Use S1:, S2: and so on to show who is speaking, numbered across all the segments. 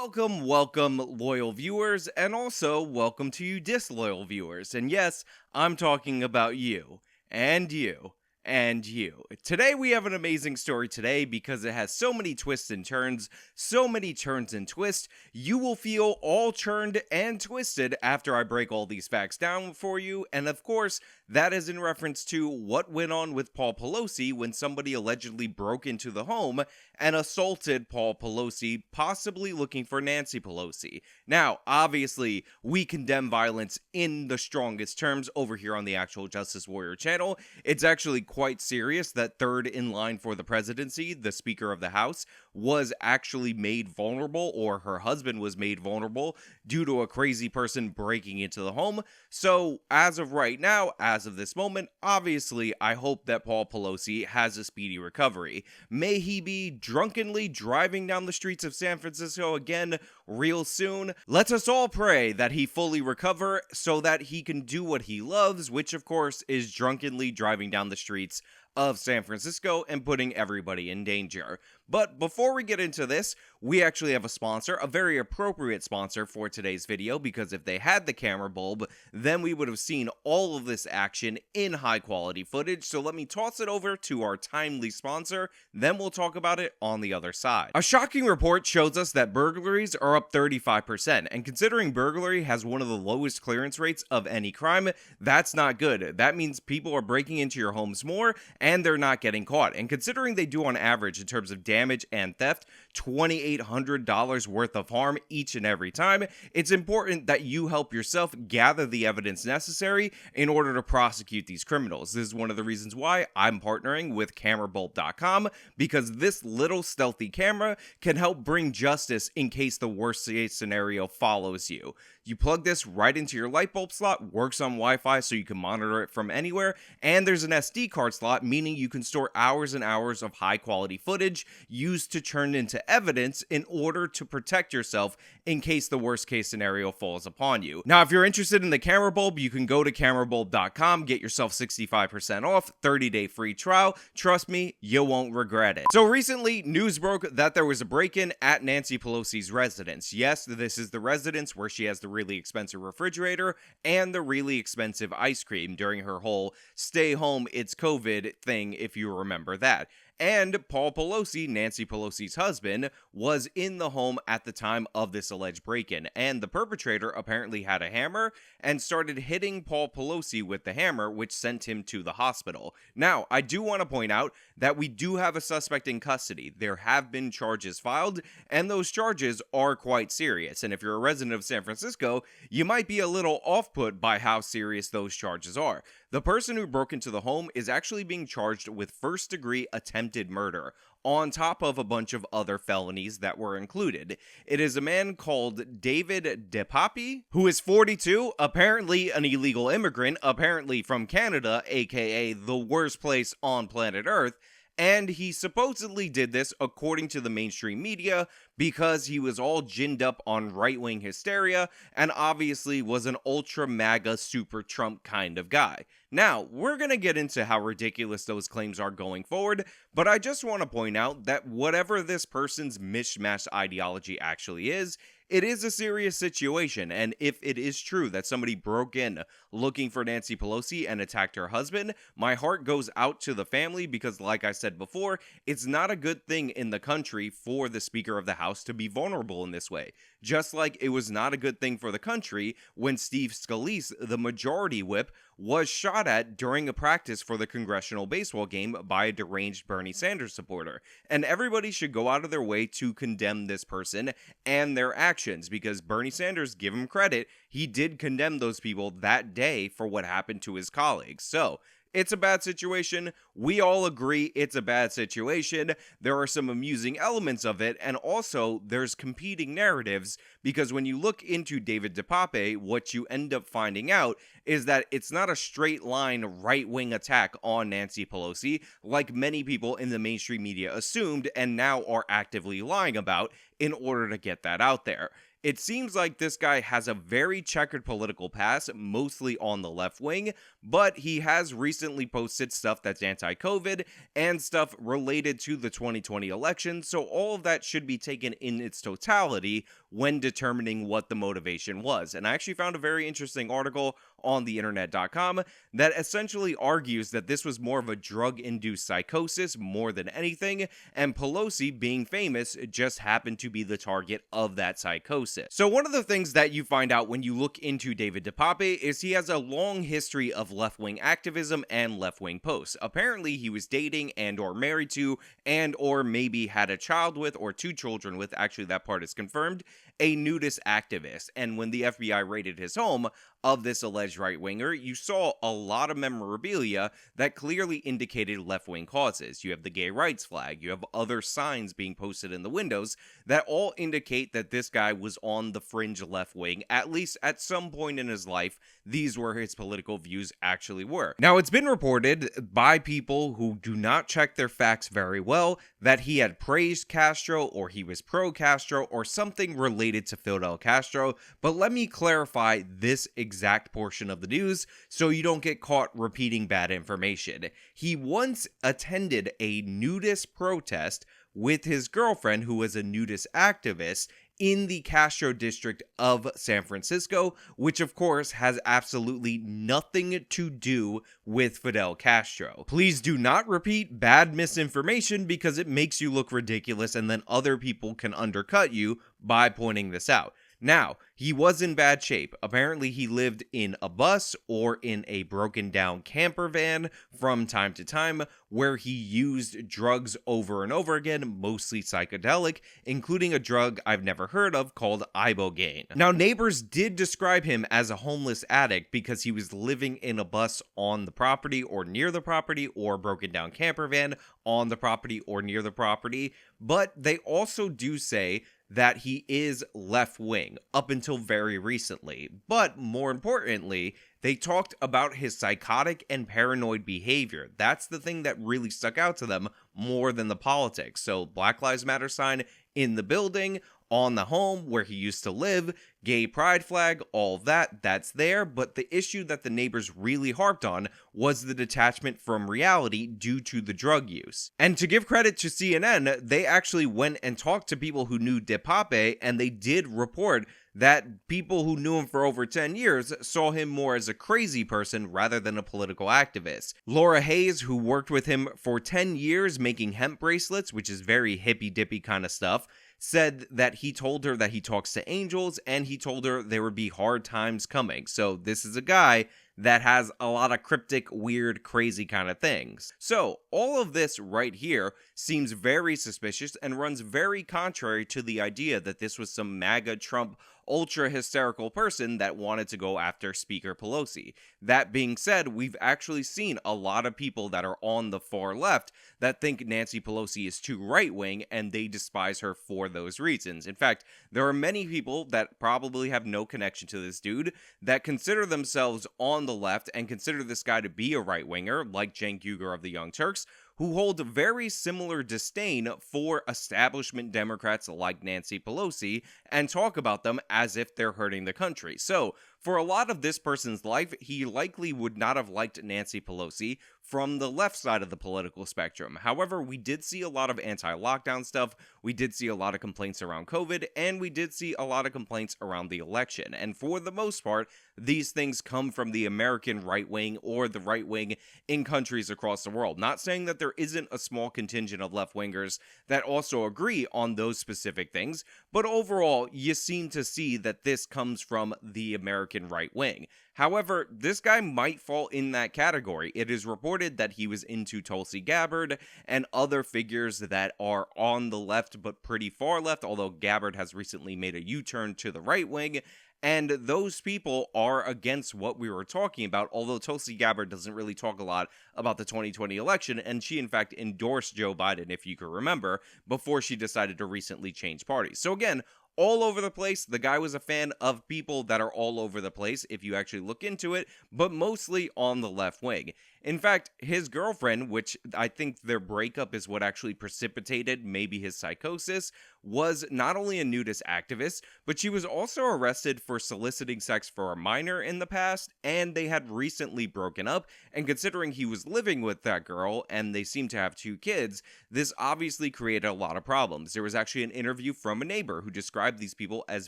S1: Welcome, loyal viewers, and also welcome to you disloyal viewers. And yes, I'm talking about you, and you, and you. Today we have an amazing story today because it has so many twists and turns, so many turns and twists. You will feel all turned and twisted after I break all these facts down for you, and of course, that is in reference to what went on with Paul Pelosi when somebody allegedly broke into the home and assaulted Paul Pelosi, possibly looking for Nancy Pelosi. Now, obviously, we condemn violence in the strongest terms over here on the Actual Justice Warrior channel. It's actually quite serious that third in line for the presidency, the Speaker of the House, was actually made vulnerable, or her husband was made vulnerable, due to a crazy person breaking into the home. So, as of right now, as of this moment, obviously, I hope that Paul Pelosi has a speedy recovery. May he be drunkenly driving down the streets of San Francisco again real soon. Let us all pray that he fully recover so that he can do what he loves, which of course is drunkenly driving down the streets of San Francisco and putting everybody in danger. But before we get into this, we actually have a sponsor, a very appropriate sponsor for today's video, because if they had the camera bulb, then we would have seen all of this action in high quality footage. So let me toss it over to our timely sponsor, then we'll talk about it on the other side. A shocking report shows us that burglaries are up 35%, and considering burglary has one of the lowest clearance rates of any crime, that's not good. That means people are breaking into your homes more, and they're not getting caught. And considering they do on average in terms of damage and theft $2,800 worth of harm each and every time, it's important that you help yourself gather the evidence necessary in order to prosecute these criminals. This is one of the reasons why I'm partnering with camerabulb.com, because this little stealthy camera can help bring justice in case the worst case scenario follows you. You plug this right into your light bulb slot, works on Wi-Fi so you can monitor it from anywhere, and there's an SD card slot, meaning you can store hours and hours of high quality footage used to turn into evidence in order to protect yourself in case the worst case scenario falls upon you. Now, if you're interested in the camera bulb, you can go to camerabulb.com, get yourself 65% off, 30-day free trial. Trust me, you won't regret it. So recently, news broke that there was a break-in at Nancy Pelosi's residence. Yes, this is the residence where she has the really expensive refrigerator and the really expensive ice cream during her whole stay home, it's COVID thing, if you remember that. And Paul Pelosi, Nancy Pelosi's husband, was in the home at the time of this alleged break-in, and the perpetrator apparently had a hammer and started hitting Paul Pelosi with the hammer, which sent him to the hospital. Now, I do want to point out that we do have a suspect in custody. There have been charges filed, and those charges are quite serious, and if you're a resident of San Francisco, you might be a little off-put by how serious those charges are. The person who broke into the home is actually being charged with first-degree attempted murder, on top of a bunch of other felonies that were included. It is a man called David DePape, who is 42, apparently an illegal immigrant, apparently from Canada, aka the worst place on planet Earth, and he supposedly did this, according to the mainstream media, because he was all ginned up on right-wing hysteria and obviously was an ultra MAGA super Trump kind of guy. Now, we're going to get into how ridiculous those claims are going forward, but I just want to point out that whatever this person's mishmashed ideology actually is, it is a serious situation, and if it is true that somebody broke in looking for Nancy Pelosi and attacked her husband, my heart goes out to the family because, like I said before, it's not a good thing in the country for the Speaker of the House to be vulnerable in this way. Just like it was not a good thing for the country when Steve Scalise, the majority whip, was shot at during a practice for the congressional baseball game by a deranged Bernie Sanders supporter. And everybody should go out of their way to condemn this person and their actions, because Bernie Sanders, give him credit, he did condemn those people that day for what happened to his colleagues. So, it's a bad situation. We all agree it's a bad situation. There are some amusing elements of it, and also there's competing narratives, because when you look into David DePape, what you end up finding out is that it's not a straight line right-wing attack on Nancy Pelosi, like many people in the mainstream media assumed and now are actively lying about in order to get that out there. It seems like this guy has a very checkered political past, mostly on the left wing, but he has recently posted stuff that's anti-COVID and stuff related to the 2020 election, so all of that should be taken in its totality when determining what the motivation was. And I actually found a very interesting article on theinternet.com that essentially argues that this was more of a drug-induced psychosis more than anything, and Pelosi, being famous, just happened to be the target of that psychosis. So one of the things that you find out when you look into David DePape is he has a long history of left-wing activism and left-wing posts. Apparently, he was dating and or married to and or maybe had a child with or two children with, actually that part is confirmed, a nudist activist. And when the FBI raided his home of this alleged right-winger, you saw a lot of memorabilia that clearly indicated left-wing causes. You have the gay rights flag, you have other signs being posted in the windows that all indicate that this guy was on the fringe left wing, at least at some point in his life. These were his political views actually were. Now, it's been reported by people who do not check their facts very well that he had praised Castro or he was pro-Castro or something related to Fidel Castro, but let me clarify this exact portion of the news so you don't get caught repeating bad information. He once attended a nudist protest with his girlfriend, who was a nudist activist, in the Castro district of San Francisco, which of course has absolutely nothing to do with Fidel Castro. Please do not repeat bad misinformation because it makes you look ridiculous and then other people can undercut you by pointing this out. Now, he was in bad shape. Apparently, he lived in a bus or in a broken down camper van from time to time where he used drugs over and over again, mostly psychedelic, including a drug I've never heard of called ibogaine. Now, neighbors did describe him as a homeless addict because he was living in a bus on the property or near the property, or a broken down camper van on the property or near the property, but they also do say that he is left-wing up until very recently. But more importantly, they talked about his psychotic and paranoid behavior. That's the thing that really stuck out to them more than the politics. So Black Lives Matter sign in the building, on the home where he used to live, gay pride flag, all that's there. But the issue that the neighbors really harped on was the detachment from reality due to the drug use. And to give credit to CNN, they actually went and talked to people who knew DePape, and they did report that people who knew him for over 10 years saw him more as a crazy person rather than a political activist. Laura Hayes, who worked with him for 10 years making hemp bracelets, which is very hippy-dippy kind of stuff, said that he told her that he talks to angels, and he told her there would be hard times coming. So this is a guy that has a lot of cryptic, weird, crazy kind of things. So all of this right here seems very suspicious and runs very contrary to the idea that this was some MAGA Trump ultra hysterical person that wanted to go after Speaker Pelosi. That being said, we've actually seen a lot of people that are on the far left that think Nancy Pelosi is too right-wing, and they despise her for those reasons. In fact, there are many people that probably have no connection to this dude that consider themselves on the left and consider this guy to be a right-winger, like Cenk Uygur of the Young Turks, who hold very similar disdain for establishment Democrats like Nancy Pelosi and talk about them as if they're hurting the country. So, for a lot of this person's life, he likely would not have liked Nancy Pelosi from the left side of the political spectrum. However, we did see a lot of anti-lockdown stuff, we did see a lot of complaints around COVID, and we did see a lot of complaints around the election. And for the most part, these things come from the American right wing or the right wing in countries across the world. Not saying that there isn't a small contingent of left-wingers that also agree on those specific things, but overall, you seem to see that this comes from the American right wing. However, this guy might fall in that category. It is reported that he was into Tulsi Gabbard and other figures that are on the left but pretty far left, although Gabbard has recently made a U-turn to the right wing. And those people are against what we were talking about, although Tulsi Gabbard doesn't really talk a lot about the 2020 election, and she in fact endorsed Joe Biden, if you can remember, before she decided to recently change parties. So again, all over the place. The guy was a fan of people that are all over the place, if you actually look into it, but mostly on the left wing. In fact, his girlfriend, which I think their breakup is what actually precipitated maybe his psychosis, was not only a nudist activist, but she was also arrested for soliciting sex for a minor in the past, and they had recently broken up, and considering he was living with that girl, and they seem to have 2 kids, this obviously created a lot of problems. There was actually an interview from a neighbor who described these people as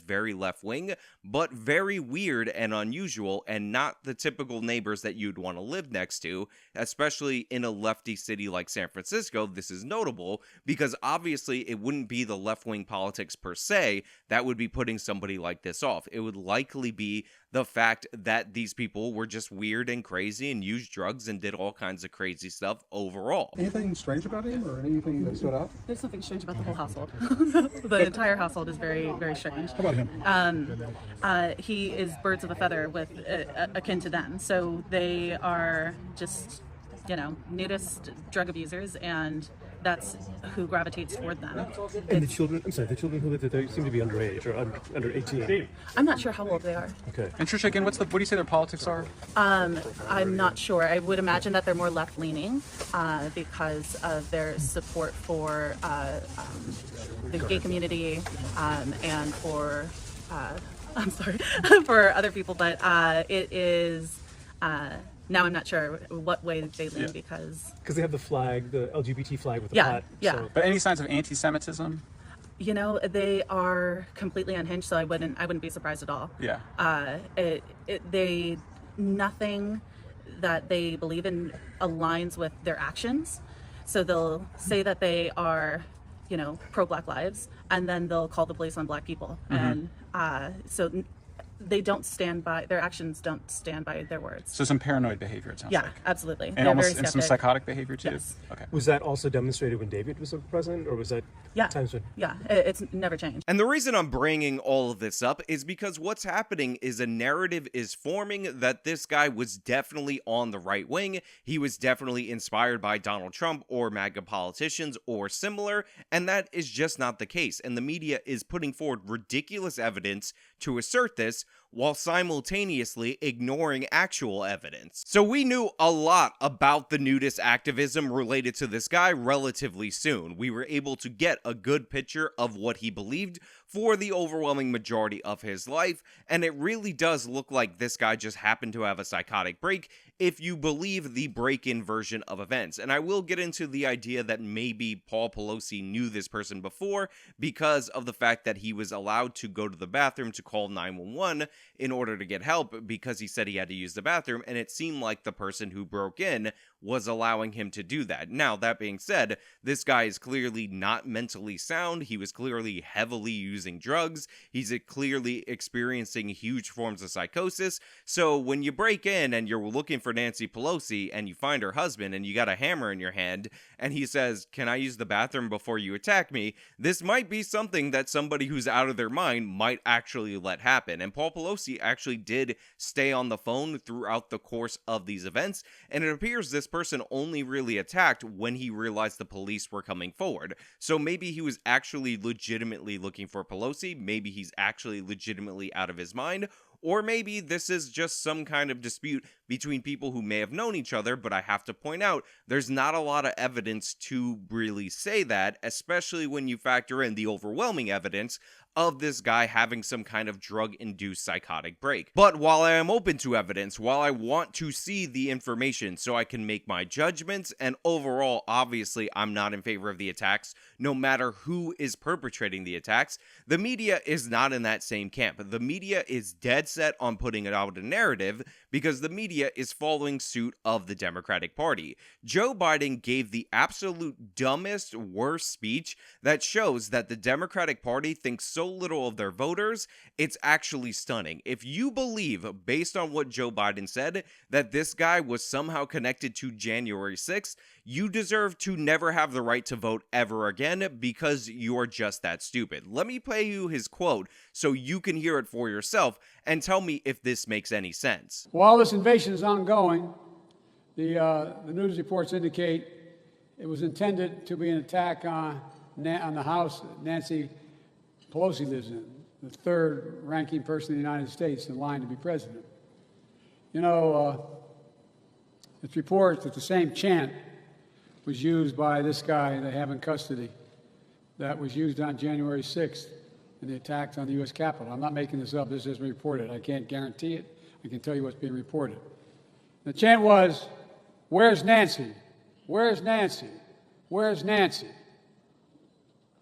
S1: very left-wing, but very weird and unusual, and not the typical neighbors that you'd want to live next to, especially in a lefty city like San Francisco. This is notable because obviously it wouldn't be the left-wing politics per se that would be putting somebody like this off. It would likely be the fact that these people were just weird and crazy and used drugs and did all kinds of crazy stuff overall.
S2: Anything strange about him or anything that stood out?
S3: There's something strange about the whole household. The entire household is very, very strange.
S2: How about him?
S3: He is birds of a feather with akin to them. So they are just, nudist drug abusers, and that's who gravitates toward them.
S4: And the children who live there seem to be underage or under 18.
S3: I'm not sure how old they are.
S4: Okay.
S2: And Tricia, again, what do you say their politics are?
S3: I'm not sure. I would imagine that they're more left-leaning because of their support for the gay community and for, for other people. But it is... now I'm not sure what way they lean because
S4: they have the flag, the LGBT flag with the
S3: Yeah,
S4: pot.
S3: yeah.
S4: So.
S2: But any signs of anti-Semitism?
S3: They are completely unhinged, so I wouldn't be surprised at all.
S2: Yeah.
S3: Nothing that they believe in aligns with their actions. So they'll say that they are, pro-Black lives, and then they'll call the police on Black people. And so they don't stand by their actions, don't stand by their words.
S2: So some paranoid behavior, it sounds like.
S3: Yeah, absolutely.
S2: And and some psychotic behavior too?
S3: Yes.
S2: Okay.
S4: Was that also demonstrated when David was the president, or was that times when?
S3: Yeah, it's never changed.
S1: And the reason I'm bringing all of this up is because what's happening is a narrative is forming that this guy was definitely on the right wing. He was definitely inspired by Donald Trump or MAGA politicians or similar, and that is just not the case. And the media is putting forward ridiculous evidence to assert this while simultaneously ignoring actual evidence. So we knew a lot about the nudist activism related to this guy relatively soon. We were able to get a good picture of what he believed for the overwhelming majority of his life, and it really does look like this guy just happened to have a psychotic break if you believe the break-in version of events. And I will get into the idea that maybe Paul Pelosi knew this person before because of the fact that he was allowed to go to the bathroom to call 911 in order to get help because he said he had to use the bathroom, and it seemed like the person who broke in was allowing him to do that. Now, that being said, this guy is clearly not mentally sound. He was clearly heavily using drugs. He's clearly experiencing huge forms of psychosis. So when you break in and you're looking for Nancy Pelosi and you find her husband and you got a hammer in your hand and he says, "Can I use the bathroom before you attack me?" This might be something that somebody who's out of their mind might actually let happen. And Paul Pelosi actually did stay on the phone throughout the course of these events, and it appears this person only really attacked when he realized the police were coming forward. So maybe he was actually legitimately looking for Pelosi, maybe he's actually legitimately out of his mind, or maybe this is just some kind of dispute between people who may have known each other, but I have to point out, there's not a lot of evidence to really say that, especially when you factor in the overwhelming evidence of this guy having some kind of drug-induced psychotic break. But while I am open to evidence, while I want to see the information so I can make my judgments, and overall, obviously, I'm not in favor of the attacks, no matter who is perpetrating the attacks, the media is not in that same camp. The media is dead set on putting out a narrative because the media is following suit of the Democratic Party. Joe Biden gave the absolute dumbest, worst speech that shows that the Democratic Party thinks so little of their voters. It's actually stunning. If you believe, based on what Joe Biden said, that this guy was somehow connected to January 6th, you deserve to never have the right to vote ever again because you're just that stupid. Let me play you his quote so you can hear it for yourself and tell me if this makes any sense.
S5: While this invasion is ongoing, the news reports indicate it was intended to be an attack on the house Nancy Pelosi lives in, the third ranking person in the United States in line to be president. You know, It's reported that the same chant was used by this guy they have in custody that was used on January 6th in the attacks on the U.S. Capitol. I'm not making this up. This has been reported. I can't guarantee it. I can tell you what's being reported. The chant was, "Where's Nancy? Where's Nancy? Where's Nancy?"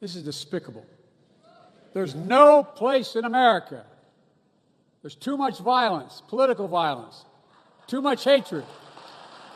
S5: This is despicable. There's no place in America. There's too much violence, political violence, too much hatred,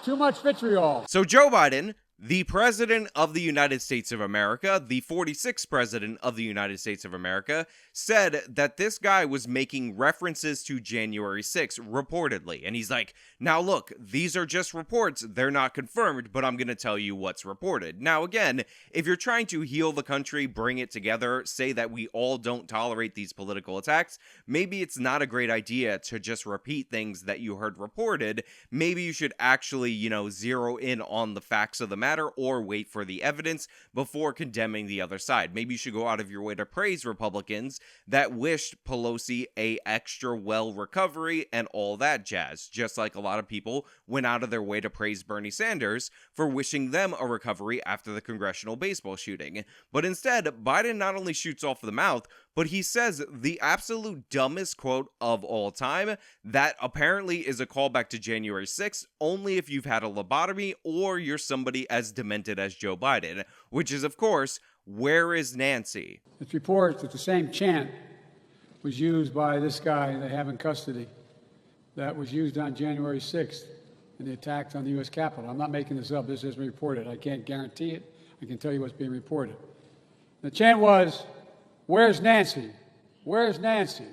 S5: too much vitriol.
S1: So Joe Biden, the President of the United States of America, the 46th President of the United States of America, said that this guy was making references to January 6th, reportedly. And he's like, now look, these are just reports. They're not confirmed, but I'm going to tell you what's reported. Now, again, if you're trying to heal the country, bring it together, say that we all don't tolerate these political attacks, maybe it's not a great idea to just repeat things that you heard reported. Maybe you should actually, zero in on the facts of the matter or wait for the evidence before condemning the other side. Maybe you should go out of your way to praise Republicans that wished Pelosi a extra well recovery and all that jazz, just like a lot of people went out of their way to praise Bernie Sanders for wishing them a recovery after the congressional baseball shooting. But instead, Biden not only shoots off the mouth, but he says the absolute dumbest quote of all time that apparently is a callback to January 6th only if you've had a lobotomy or you're somebody as demented as Joe Biden, which is, of course, "Where is Nancy?"
S5: It's reported that the same chant was used by this guy they have in custody that was used on January 6th in the attacks on the U.S. Capitol. I'm not making this up. This has been reported. I can't guarantee it. I can tell you what's being reported. The chant was, "Where's Nancy? Where's Nancy?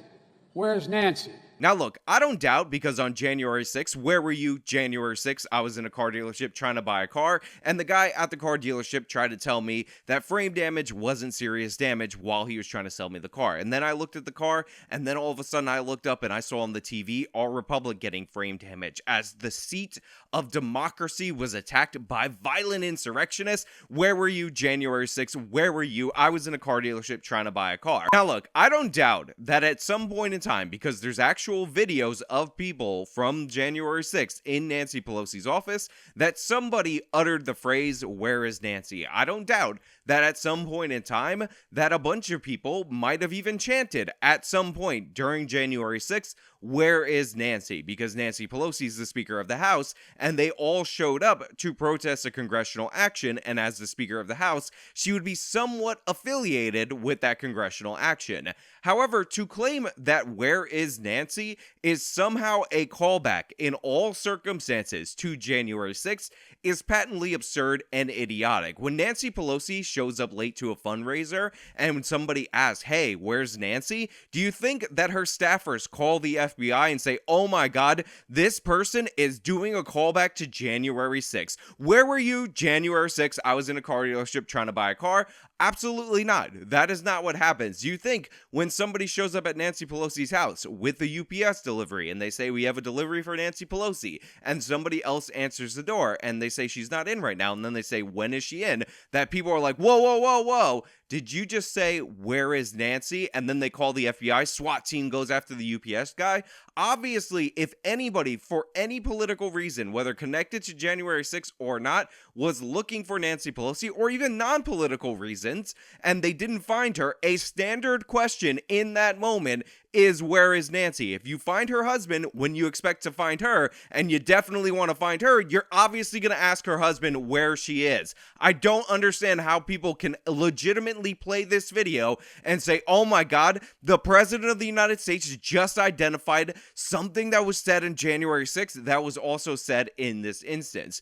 S5: Where's Nancy?"
S1: Now look, I don't doubt, because on January 6th, where were you January 6th? I was in a car dealership trying to buy a car, and the guy at the car dealership tried to tell me that frame damage wasn't serious damage while he was trying to sell me the car. And then I looked at the car, and then all of a sudden I looked up and I saw on the TV our republic getting frame damage as the seat of democracy was attacked by violent insurrectionists. Where were you January 6th? Where were you? I was in a car dealership trying to buy a car. Now look, I don't doubt that at some point in time, because there's actual videos of people from January 6th in Nancy Pelosi's office, that somebody uttered the phrase, "Where is Nancy?" I don't doubt that at some point in time that a bunch of people might have even chanted at some point during January 6th, "Where is Nancy?" Because Nancy Pelosi is the Speaker of the House, and they all showed up to protest a congressional action, and as the Speaker of the House, she would be somewhat affiliated with that congressional action. However, to claim that "Where is Nancy?" is somehow a callback in all circumstances to January 6th is patently absurd and idiotic. When Nancy Pelosi shows up late to a fundraiser and when somebody asks, "Hey, where's Nancy?" do you think that her staffers call the FBI and say, "Oh my God, this person is doing a callback to January 6th. Where were you January 6th? I was in a car dealership trying to buy a car." Absolutely not. That is not what happens. You think when somebody shows up at Nancy Pelosi's house with the UPS delivery and they say, "We have a delivery for Nancy Pelosi," and somebody else answers the door and they say she's not in right now, and then they say, "When is she in?" that people are like, "Whoa, whoa, whoa, whoa. Did you just say, 'Where is Nancy?'" And then they call the FBI, SWAT team goes after the UPS guy. Obviously, if anybody, for any political reason, whether connected to January 6th or not, was looking for Nancy Pelosi, or even non-political reasons, and they didn't find her, a standard question in that moment is, "Where is Nancy?" If you find her husband when you expect to find her, and you definitely want to find her, you're obviously going to ask her husband where she is. I don't understand how people can legitimately play this video and say, "Oh my God, the President of the United States just identified something that was said on January 6th that was also said in this instance."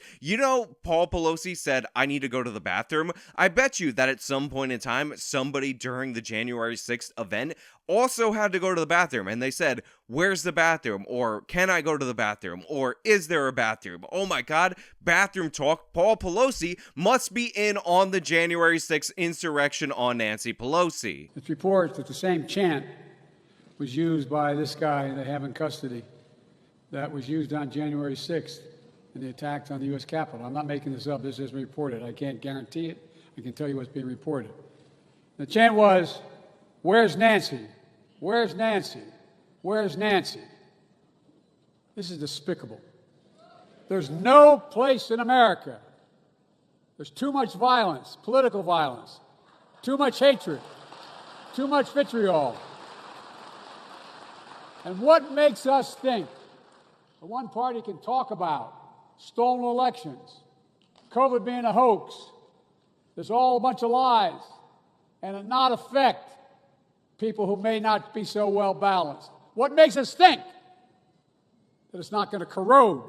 S1: Paul Pelosi said, "I need to go to the bathroom." I bet you that at some point in time, somebody during the January 6th event also had to go to the bathroom, and they said, "Where's the bathroom?" or "Can I go to the bathroom?" or "Is there a bathroom?" Oh my God, bathroom talk. Paul Pelosi must be in on the January 6th insurrection on Nancy Pelosi.
S5: It's reported that the same chant was used by this guy they have in custody that was used on January 6th in the attacks on the U.S. Capitol. I'm not making this up. This has been reported. I can't guarantee it. I can tell you what's being reported. The chant was, "Where's Nancy? Where's Nancy? Where's Nancy?" This is despicable. There's no place in America. There's too much violence, political violence, too much hatred, too much vitriol. And what makes us think that one party can talk about stolen elections, COVID being a hoax, there's all a bunch of lies, and it not affect people who may not be so well balanced? What makes us think that it's not going to corrode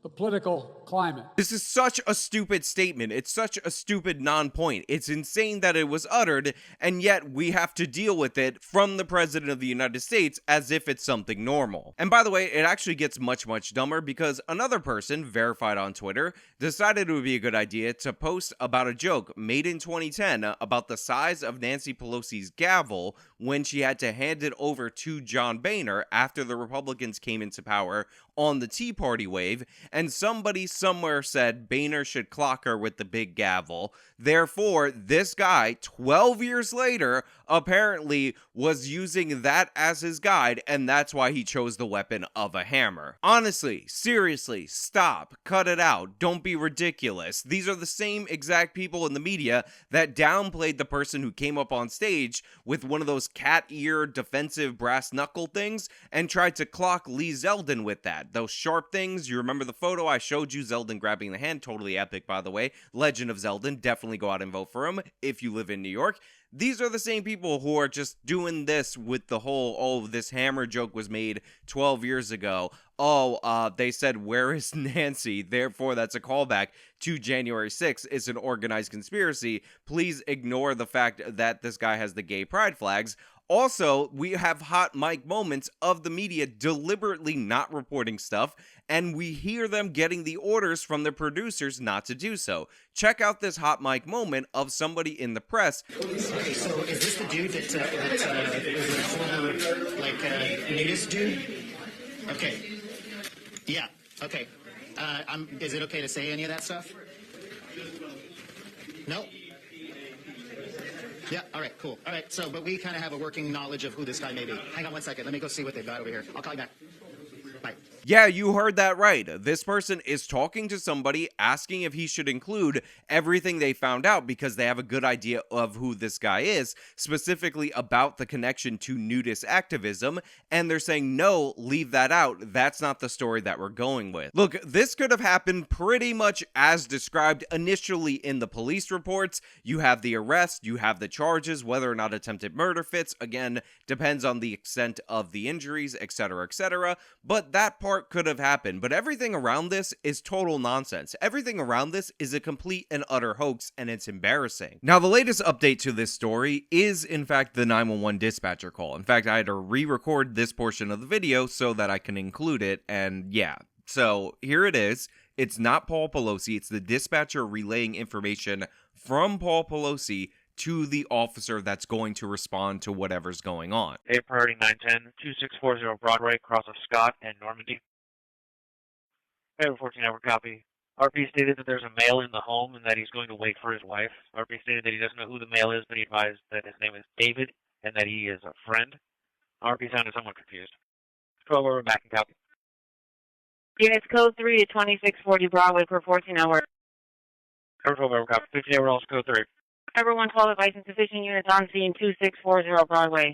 S5: the political climate?
S1: This is such a stupid statement. It's such a stupid non-point. It's insane that it was uttered, and yet we have to deal with it from the President of the United States as if it's something normal. And by the way, it actually gets much, much dumber because another person, verified on Twitter, decided it would be a good idea to post about a joke made in 2010 about the size of Nancy Pelosi's gavel when she had to hand it over to John Boehner after the Republicans came into power on the Tea Party wave, and somebody somewhere said Boehner should clock her with the big gavel. Therefore, this guy, 12 years later, apparently was using that as his guide, and that's why he chose the weapon of a hammer. Honestly, seriously, stop. Cut it out. Don't be ridiculous. These are the same exact people in the media that downplayed the person who came up on stage with one of those cat ear defensive brass knuckle things and tried to clock Lee Zeldin with that. Those sharp things, you remember the photo I showed you, Zeldin grabbing the hand, totally epic by the way. Legend of Zeldin, definitely go out and vote for him if you live in New York. These are the same people who are just doing this with the whole, oh, this hammer joke was made 12 years ago. Oh, they said, where is Nancy? Therefore, that's a callback to January 6th. It's an organized conspiracy. Please ignore the fact that this guy has the gay pride flags. Also, we have hot mic moments of the media deliberately not reporting stuff, and we hear them getting the orders from the producers not to do so. Check out this hot mic moment of somebody in the press.
S6: Okay, so is this the dude that was a former, nudist dude? Okay. Yeah, okay. Is it okay to say any of that stuff? No? Yeah, all right, cool. All right, so, but we kind of have a working knowledge of who this guy may be. Hang on one second. Let me go see what they've got over here. I'll call you back. Bye.
S1: Yeah, you heard that right. This person is talking to somebody, asking if he should include everything they found out because they have a good idea of who this guy is, specifically about the connection to nudist activism, and they're saying, no, leave that out. That's not the story that we're going with. Look, this could have happened pretty much as described initially in the police reports. You have the arrest, you have the charges, whether or not attempted murder fits, again, depends on the extent of the injuries, etc., but that part could have happened, but everything around this is total nonsense. Everything around this is a complete and utter hoax, and it's embarrassing. Now, the latest update to this story is, in fact, the 911 dispatcher call. In fact, I had to re-record this portion of the video so that I can include it, and yeah. So, here it is. It's not Paul Pelosi, it's the dispatcher relaying information from Paul Pelosi to the officer that's going to respond to whatever's going on.
S7: A priority 910, 2640 Broadway, cross of Scott and Normandy. I have a 14-hour copy. RP stated that there's a male in the home and that he's going to wait for his wife. RP stated that he doesn't know who the male is, but he advised that his name is David and that he is a friend. RP sounded somewhat confused. 12-hour back and copy.
S8: Units code 3 to 2640 Broadway per 14-hour.
S7: Ever 12-hour copy. 15-hour also code 3.
S8: Ever 112 advice insufficient units on scene 2640 Broadway.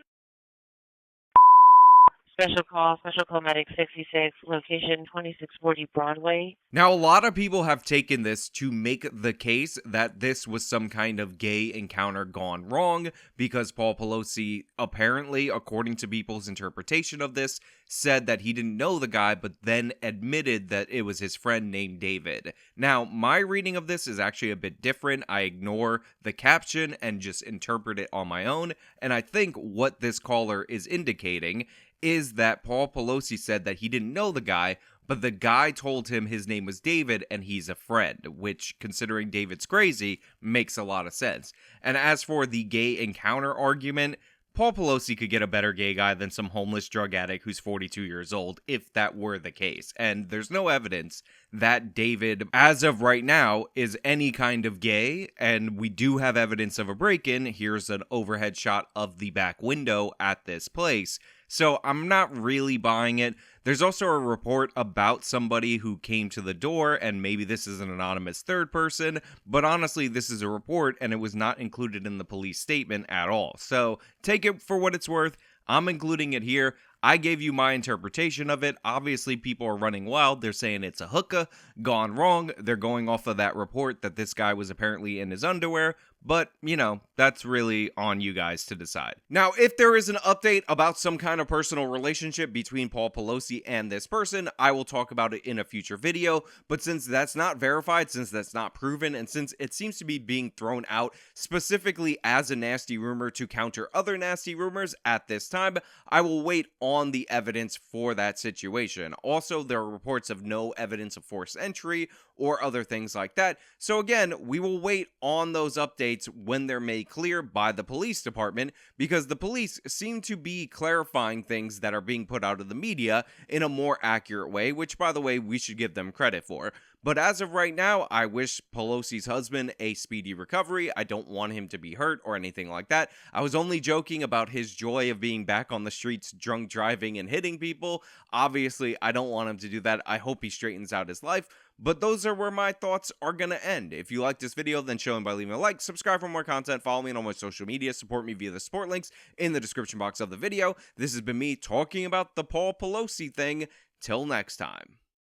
S8: Special call medic 66, location 2640 Broadway.
S1: Now, a lot of people have taken this to make the case that this was some kind of gay encounter gone wrong because Paul Pelosi apparently, according to people's interpretation of this, said that he didn't know the guy, but then admitted that it was his friend named David. Now, my reading of this is actually a bit different. I ignore the caption and just interpret it on my own, and I think what this caller is indicating is that Paul Pelosi said that he didn't know the guy, but the guy told him his name was David and he's a friend, which, considering David's crazy, makes a lot of sense. And as for the gay encounter argument, Paul Pelosi could get a better gay guy than some homeless drug addict who's 42 years old, if that were the case. And there's no evidence that David, as of right now, is any kind of gay, and we do have evidence of a break-in. Here's an overhead shot of the back window at this place. So I'm not really buying it. There's also a report about somebody who came to the door, and maybe this is an anonymous third person, but honestly, this is a report, and it was not included in the police statement at all. So take it for what it's worth. I'm including it here. I gave you my interpretation of it. Obviously, people are running wild. They're saying it's a hookah gone wrong. They're going off of that report that this guy was apparently in his underwear. But, you know, that's really on you guys to decide. Now, if there is an update about some kind of personal relationship between Paul Pelosi and this person, I will talk about it in a future video. But since that's not verified, since that's not proven, and since it seems to be being thrown out specifically as a nasty rumor to counter other nasty rumors at this time, I will wait on the evidence for that situation. Also, there are reports of no evidence of forced entry or other things like that. So again, we will wait on those updates when they're made clear by the police department, because the police seem to be clarifying things that are being put out of the media in a more accurate way, which, by the way, we should give them credit for. But as of right now, I wish Pelosi's husband a speedy recovery. I don't want him to be hurt or anything like that. I was only joking about his joy of being back on the streets, drunk driving and hitting people. Obviously, I don't want him to do that. I hope he straightens out his life. But those are where my thoughts are going to end. If you like this video, then show them by leaving a like, subscribe for more content, follow me on all my social media, support me via the support links in the description box of the video. This has been me talking about the Paul Pelosi thing. Till next time.